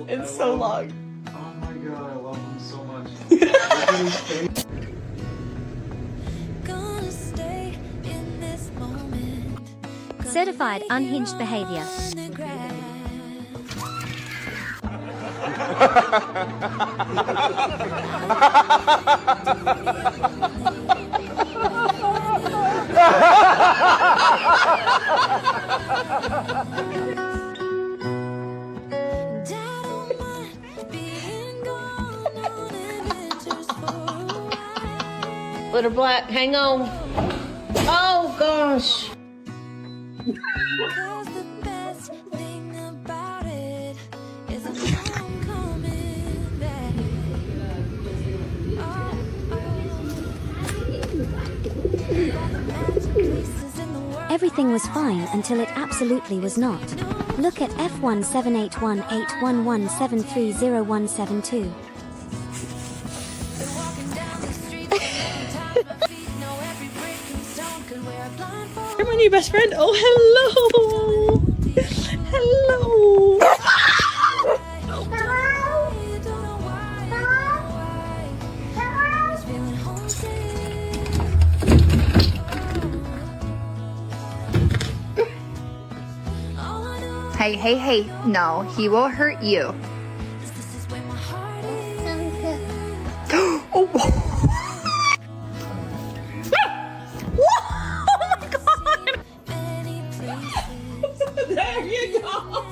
It's so long. Oh my god, I love him so much. Certified unhinged behavior. Little Black, hang on. Oh gosh. Everything was fine until it absolutely was not. Look at F1781811730172. You're my new best friend. Oh, hello. Hello. Hey, hey, hey. No, he will hurt you. Oh. There you go.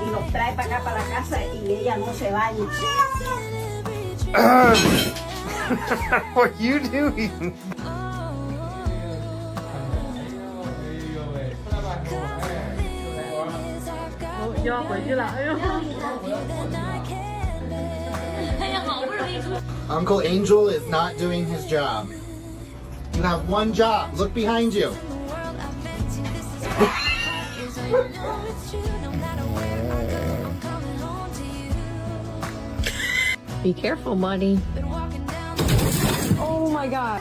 Y los trae para acá, para la casa, y ella no se baña. What are you doing? Uncle Angel is not doing his job. You have one job. Look behind you. Be careful, Muddy. Oh my god.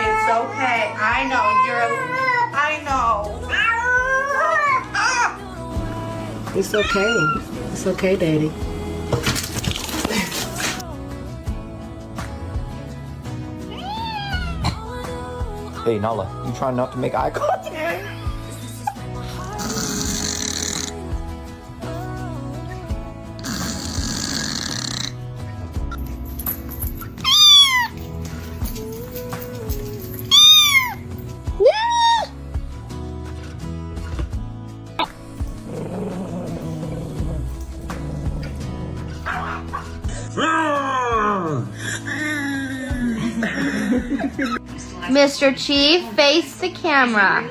It's okay. I know I know. It's okay. It's okay, Daddy. Hey, Nala, you trying not to make eye contact? Mr. Chief, face the camera.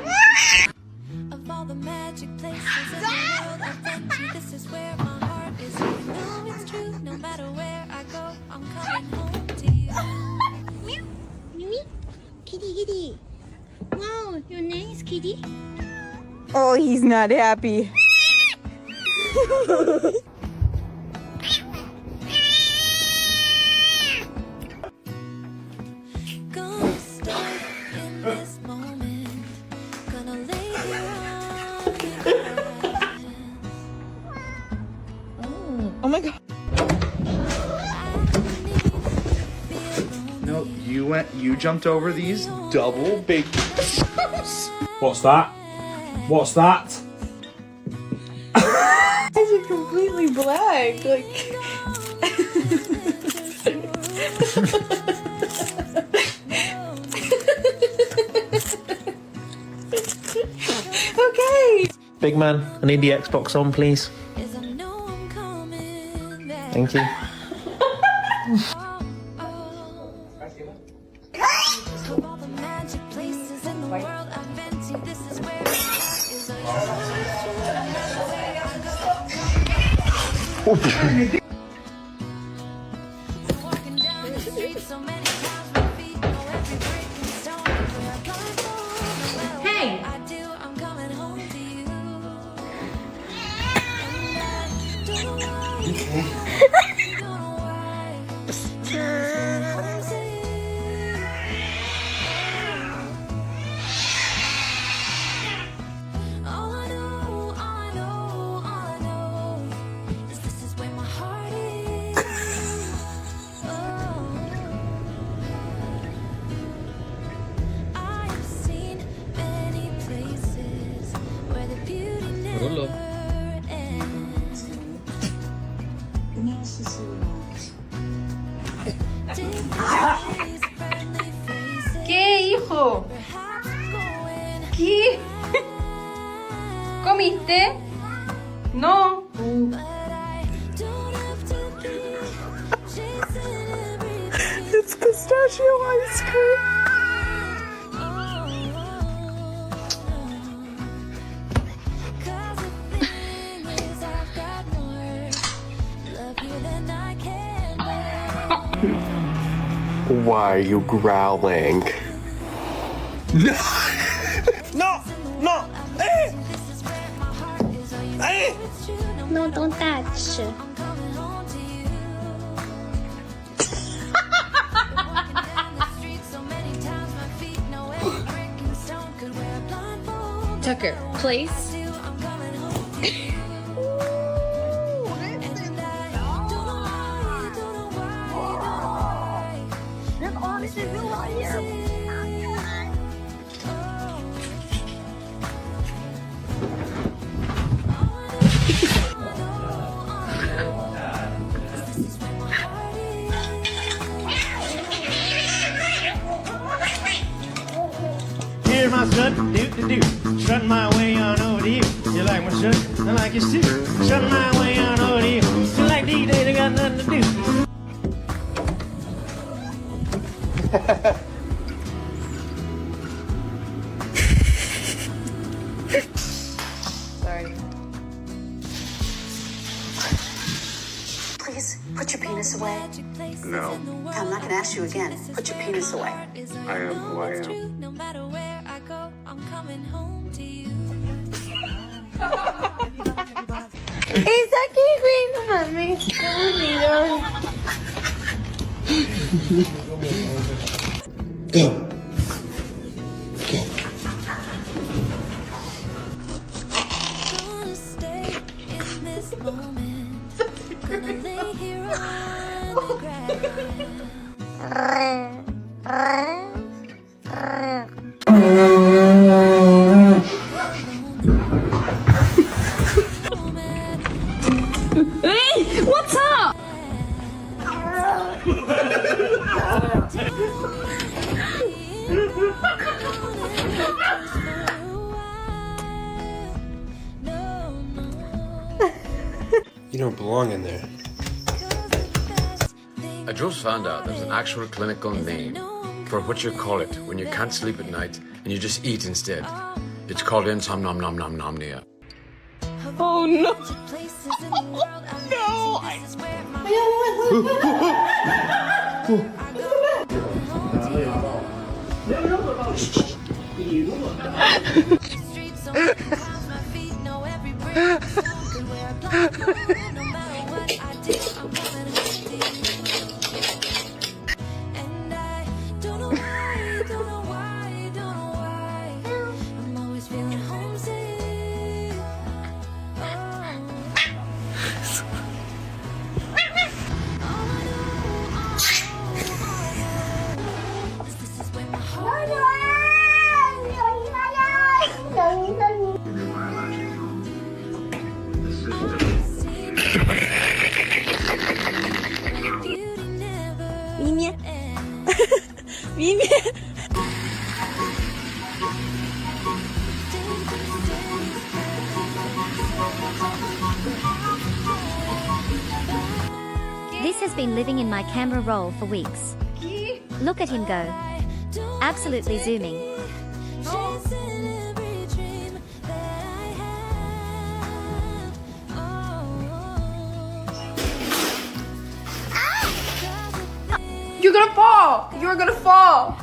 Kitty, kitty. Wow, your name is Kitty? Oh, he's not happy. Oh my god. No, you jumped over these double big. What's that? What's that? Is it completely black? Like. Okay. Big man, I need the Xbox on, please. Thank you. ¿Qué, hijo? ¿Qué? ¿Comiste? No. It's pistachio ice cream. Why are you growling? No! No! Eh! Eh! No, don't touch. Tucker, place. Here's my son, do. Strutting my way on over to you. You like my shirt? I like yours too. Strutting my way on over to you. You like DJ, they got nothing to do. Sorry. Please, put your penis away. No, I'm not gonna ask you again. Put your penis away. I am who I am. No matter where I go, I'm coming home to you. Está aquí, güey, no mames. Qué bonito. Gonna stay in this moment. Gonna lay here on the Hey, what's up? You don't belong in there. I just found out there's an actual clinical name for what you call it when you can't sleep at night and you just eat instead. It's called insomnia. Oh no. This has been living in my camera roll for weeks. Look at him go. Absolutely zooming. You're gonna fall. You're gonna fall.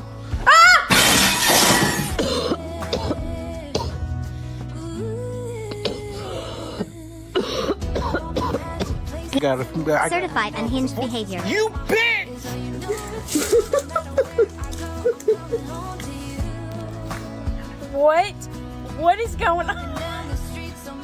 Certified unhinged behavior. You bitch! What? What is going on?